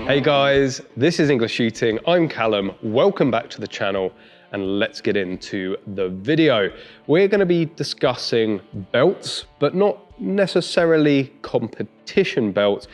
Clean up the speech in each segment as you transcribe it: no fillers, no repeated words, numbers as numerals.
Hey guys, this is EnglishShooting. I'm Callum. Welcome back to the channel and let's get into the video. We're going to be discussing belts, but not necessarily competition belts,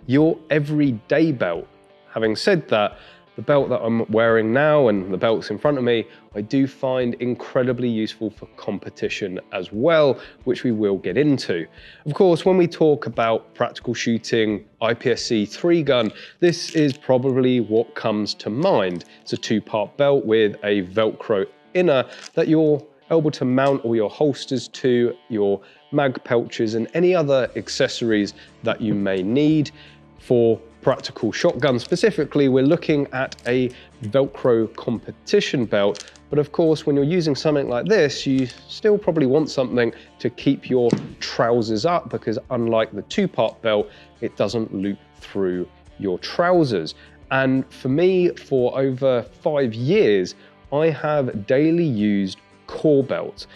your everyday belt. Having said that, the belt that I'm wearing now and the belts in front of me, I do find incredibly useful for competition as well, which we will get into. Of course, when we talk about practical shooting, IPSC 3-gun, this is probably what comes to mind. It's a 2-part belt with a Velcro inner that you're able to mount all your holsters to, your mag pouches and any other accessories that you may need. For practical shotgun specifically, we're looking at a Velcro competition belt, but of course when you're using something like this, you still probably want something to keep your trousers up, because unlike the 2-part belt, it doesn't loop through your trousers. And for me, for over 5 years, I have daily used core belts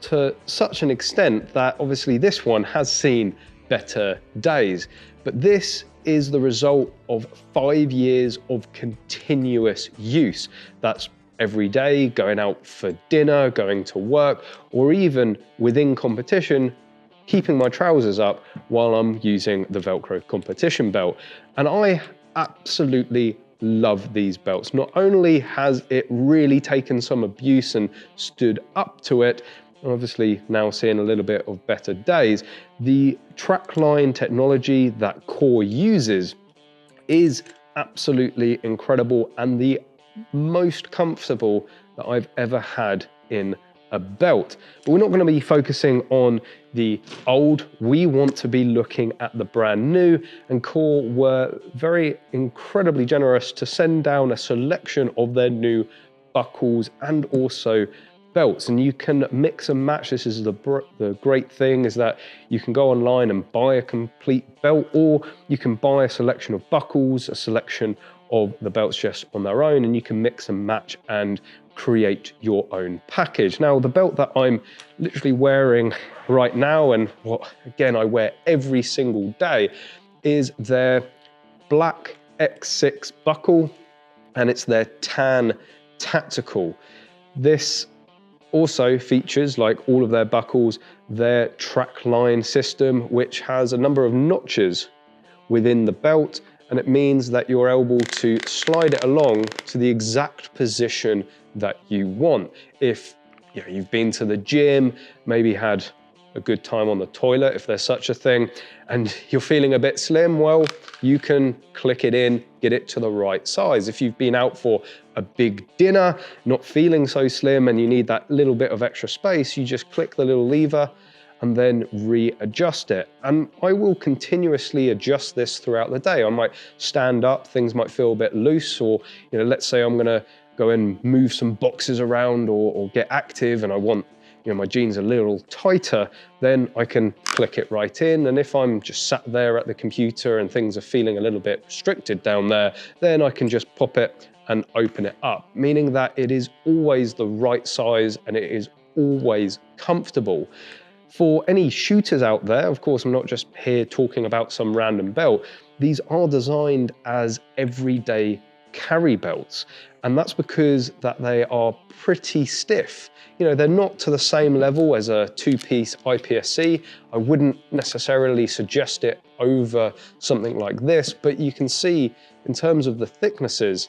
to such an extent that obviously this one has seen better days, but this is the result of 5 years of continuous use. That's every day, going out for dinner, going to work, or even within competition, keeping my trousers up while I'm using the Velcro competition belt. And I absolutely love these belts. Not only has it really taken some abuse and stood up to it, obviously now seeing a little bit of better days, the trackline technology that Core uses is absolutely incredible and the most comfortable that I've ever had in a belt. But we're not going to be focusing on the old, we want to be looking at the brand new, and Core were very incredibly generous to send down a selection of their new buckles and also belts, and you can mix and match. This is the great thing, is that you can go online and buy a complete belt, or you can buy a selection of buckles, a selection of the belts just on their own, and you can mix and match and create your own package. Now, the belt that I'm literally wearing right now, and what again I wear every single day, is their black X6 buckle, and it's their tan tactical. This also features, like all of their buckles, their trackline system, which has a number of notches within the belt, and it means that you're able to slide it along to the exact position that you want. If you've been to the gym, maybe had a good time on the toilet, if there's such a thing, and you're feeling a bit slim, well, you can click it in, get it to the right size. If you've been out for a big dinner, not feeling so slim, and you need that little bit of extra space, you just click the little lever and then readjust it. And I will continuously adjust this throughout the day. I might stand up, things might feel a bit loose, or let's say I'm gonna go and move some boxes around or get active, and I want my jeans a little tighter, then I can click it right in. And if I'm just sat there at the computer and things are feeling a little bit restricted down there, then I can just pop it and open it up, meaning that it is always the right size and it is always comfortable. For any shooters out there, of course, I'm not just here talking about some random belt. These are designed as everyday carry belts, and that's because that they are pretty stiff. They're not to the same level as a 2-piece IPSC. I wouldn't necessarily suggest it over something like this, but you can see in terms of the thicknesses,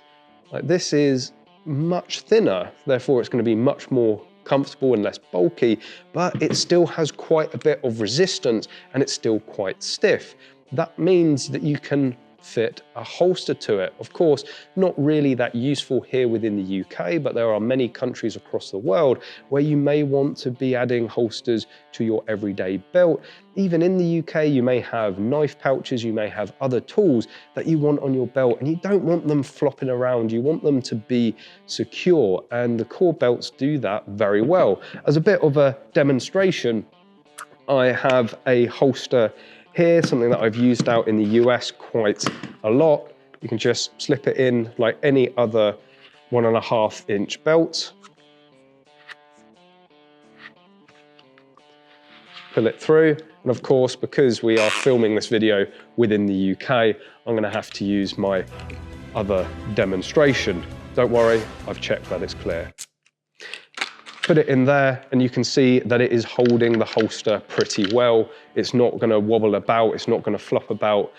like this is much thinner, therefore it's going to be much more comfortable and less bulky, but it still has quite a bit of resistance and it's still quite stiff. That means that you can fit a holster to it. Of course, not really that useful here within the UK, but there are many countries across the world where you may want to be adding holsters to your everyday belt. Even in the UK, you may have knife pouches, you may have other tools that you want on your belt, and you don't want them flopping around. You want them to be secure, and the Core belts do that very well. As a bit of a demonstration, I have a holster here, something that I've used out in the US quite a lot. You can just slip it in like any other 1.5-inch belt. pull it through. And of course, because we are filming this video within the UK, I'm gonna have to use my other demonstration. Don't worry, I've checked that it's clear. Put it in there and you can see that it is holding the holster pretty well. It's not gonna wobble about, it's not gonna flop about.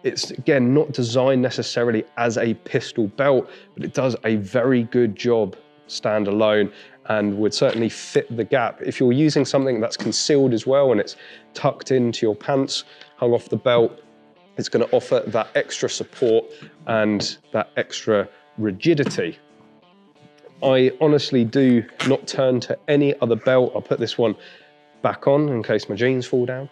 It's, again, not designed necessarily as a pistol belt, but it does a very good job standalone and would certainly fit the gap. If you're using something that's concealed as well and it's tucked into your pants, hung off the belt, it's going to offer that extra support and that extra rigidity. I honestly do not turn to any other belt. I'll put this one back on in case my jeans fall down.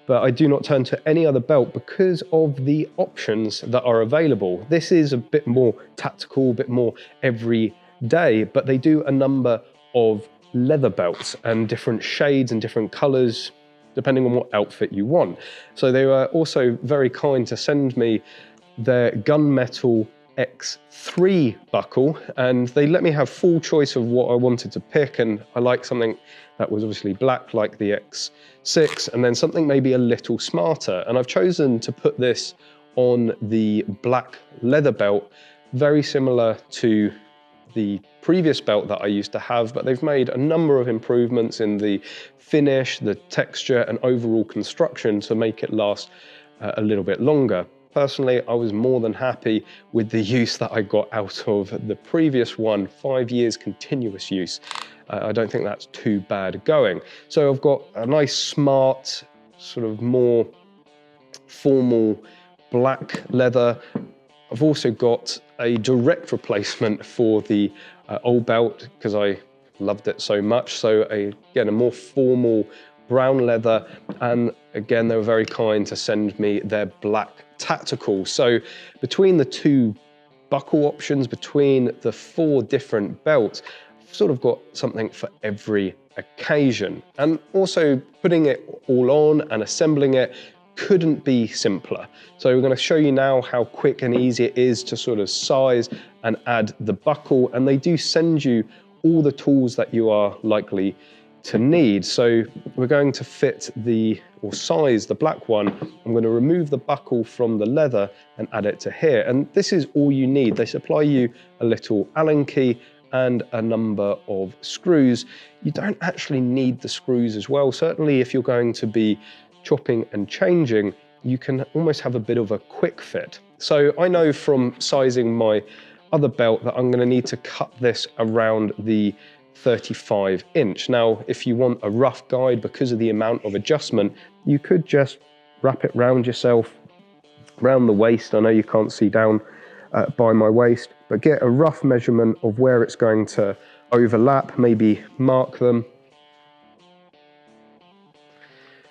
But I do not turn to any other belt because of the options that are available. This is a bit more tactical, a bit more every day, but they do a number of leather belts and different shades and different colors depending on what outfit you want. So they were also very kind to send me their gunmetal X3 buckle, and they let me have full choice of what I wanted to pick, and I like something that was obviously black like the X6 and then something maybe a little smarter, and I've chosen to put this on the black leather belt, very similar to the previous belt that I used to have, but they've made a number of improvements in the finish, the texture and overall construction to make it last a little bit longer. Personally, I was more than happy with the use that I got out of the previous one, 5 years continuous use. I don't think that's too bad going. So I've got a nice, smart, sort of more formal black leather. I've also got a direct replacement for the old belt because I loved it so much. So again, a more formal brown leather, and again, they were very kind to send me their black tactical. So between the two buckle options, between the 4 different belts, I've sort of got something for every occasion. And also putting it all on and assembling it couldn't be simpler. So we're going to show you now how quick and easy it is to sort of size and add the buckle, and they do send you all the tools that you are likely to need. So we're going to fit or size the black one. I'm going to remove the buckle from the leather and add it to here, and this is all you need. They supply you a little Allen key and a number of screws. You don't actually need the screws as well. Certainly if you're going to be chopping and changing, you can almost have a bit of a quick fit. So I know from sizing my other belt that I'm going to need to cut this around the 35 inch. Now, if you want a rough guide because of the amount of adjustment, you could just wrap it round yourself, round the waist. I know you can't see down by my waist, but get a rough measurement of where it's going to overlap, maybe mark them.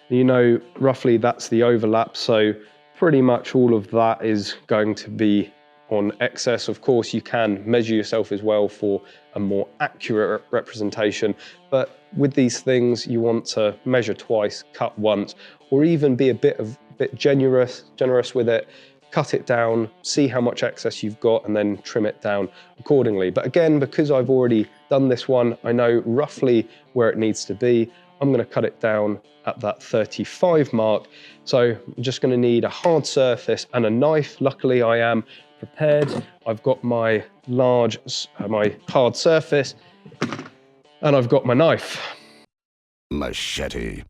You know, roughly that's the overlap, so pretty much all of that is going to be on excess. Of course, you can measure yourself as well for a more accurate representation, but with these things, you want to measure twice, cut once, or even be a bit generous with it. Cut it down, see how much excess you've got, and then trim it down accordingly. But again, because I've already done this one, I know roughly where it needs to be. I'm going to cut it down at that 35 mark. So I'm just going to need a hard surface and a knife. Luckily, I am prepared. I've got my my hard surface, and I've got my knife. Machete.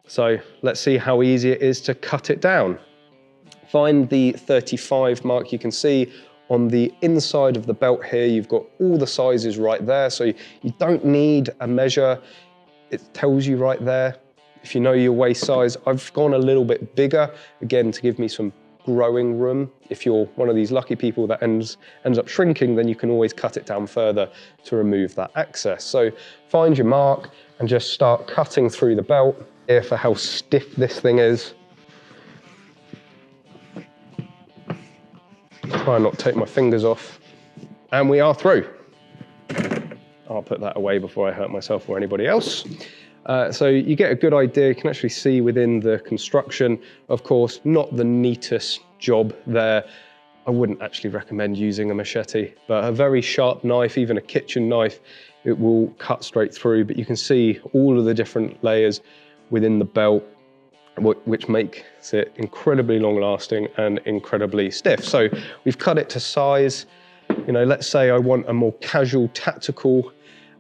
So let's see how easy it is to cut it down. Find the 35 mark. You can see on the inside of the belt here, you've got all the sizes right there. So you don't need a measure. It tells you right there. If you know your waist size, I've gone a little bit bigger, again, to give me some growing room. If you're one of these lucky people that ends up shrinking, then you can always cut it down further to remove that excess. So find your mark and just start cutting through the belt. Here for how stiff this thing is. Try and not take my fingers off. And we are through. I'll put that away before I hurt myself or anybody else. So you get a good idea. You can actually see within the construction, of course, not the neatest job there. I wouldn't actually recommend using a machete, but a very sharp knife, even a kitchen knife, it will cut straight through. But you can see all of the different layers within the belt, which makes it incredibly long lasting and incredibly stiff. So we've cut it to size. You know, let's say I want a more casual, tactical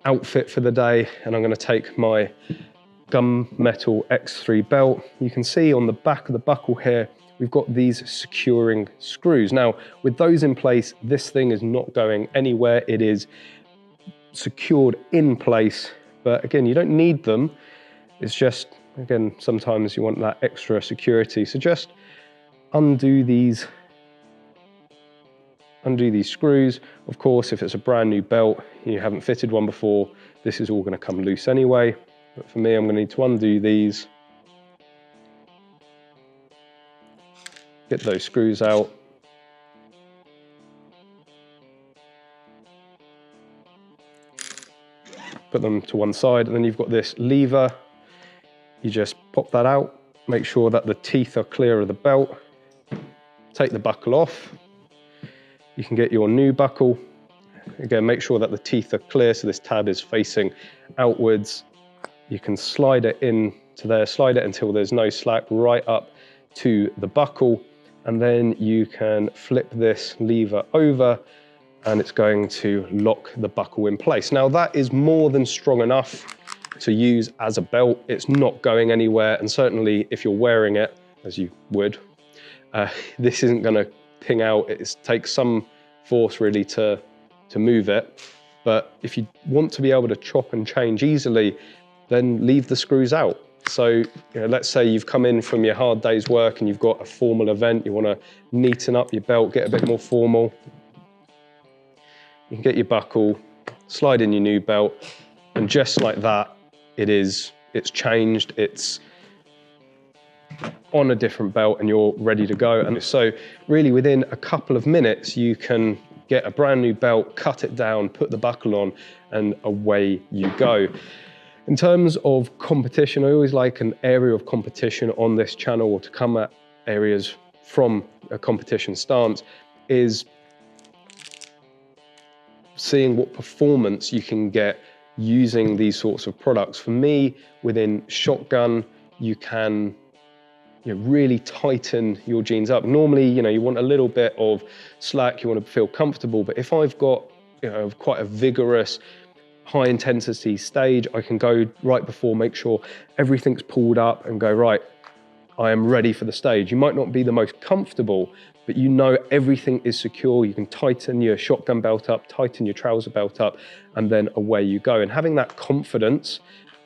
outfit for the day, and I'm gonna take my gunmetal X3 belt. You can see on the back of the buckle here, we've got these securing screws. Now, with those in place, this thing is not going anywhere. It is secured in place, but again, you don't need them. It's just, again, sometimes you want that extra security. So just undo these screws. Of course, if it's a brand new belt, you haven't fitted one before, this is all gonna come loose anyway. But for me, I'm gonna need to undo these, get those screws out. Put them to one side, and then you've got this lever. You just pop that out, make sure that the teeth are clear of the belt. Take the buckle off. You can get your new buckle. Again, make sure that the teeth are clear so this tab is facing outwards. You can slide it into there, slide it until there's no slack right up to the buckle, and then you can flip this lever over and it's going to lock the buckle in place. Now that is more than strong enough to use as a belt. It's not going anywhere, and certainly if you're wearing it, as you would, this isn't gonna ping out. It takes some force really to move it. But if you want to be able to chop and change easily, then leave the screws out. So, you know, let's say you've come in from your hard day's work and you've got a formal event, you wanna neaten up your belt, get a bit more formal. You can get your buckle, slide in your new belt, and just like that, it's changed, it's on a different belt and you're ready to go. And so really within a couple of minutes, you can get a brand new belt, cut it down, put the buckle on, and away you go. In terms of competition, I always like an area of competition on this channel, or to come at areas from a competition stance, is seeing what performance you can get using these sorts of products. For me, within shotgun, you can really tighten your jeans up. Normally, you want a little bit of slack, you want to feel comfortable, but if I've got quite a vigorous, high intensity stage, I can go right before, make sure everything's pulled up and go, right, I am ready for the stage. You might not be the most comfortable, but everything is secure. You can tighten your shotgun belt up, tighten your trouser belt up, and then away you go. And having that confidence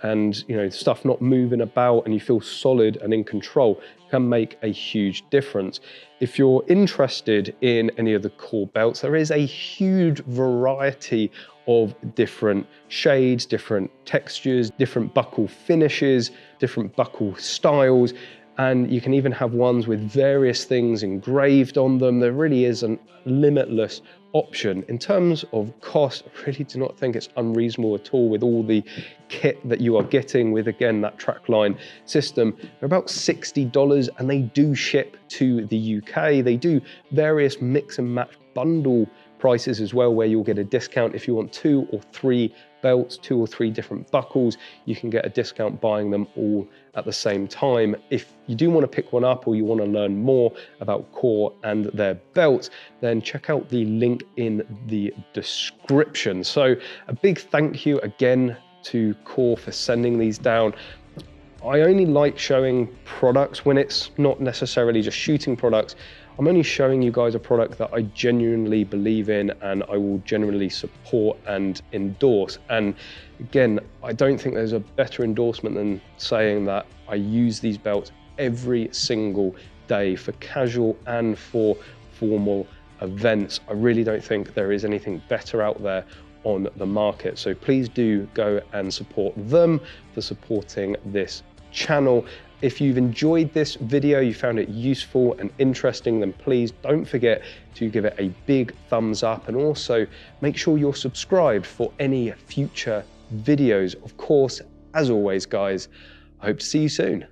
and stuff not moving about and you feel solid and in control can make a huge difference. If you're interested in any of the core belts, there is a huge variety of different shades, different textures, different buckle finishes, different buckle styles. And you can even have ones with various things engraved on them. There really is a limitless option. In terms of cost, I really do not think it's unreasonable at all with all the kit that you are getting with, again, that trackline system. They're about $60 and they do ship to the UK. They do various mix and match bundle prices as well, where you'll get a discount if you want 2 or 3 belts, 2 or 3 different buckles. You can get a discount buying them all at the same time. If you do want to pick one up or you want to learn more about Core and their belts, then check out the link in the description. So a big thank you again to Core for sending these down. I only like showing products when it's not necessarily just shooting products. I'm only showing you guys a product that I genuinely believe in and I will genuinely support and endorse. And again, I don't think there's a better endorsement than saying that I use these belts every single day for casual and for formal events. I really don't think there is anything better out there on the market. So please do go and support them for supporting this channel. If you've enjoyed this video, you found it useful and interesting, then please don't forget to give it a big thumbs up, and also make sure you're subscribed for any future videos. Of course, as always, guys, I hope to see you soon.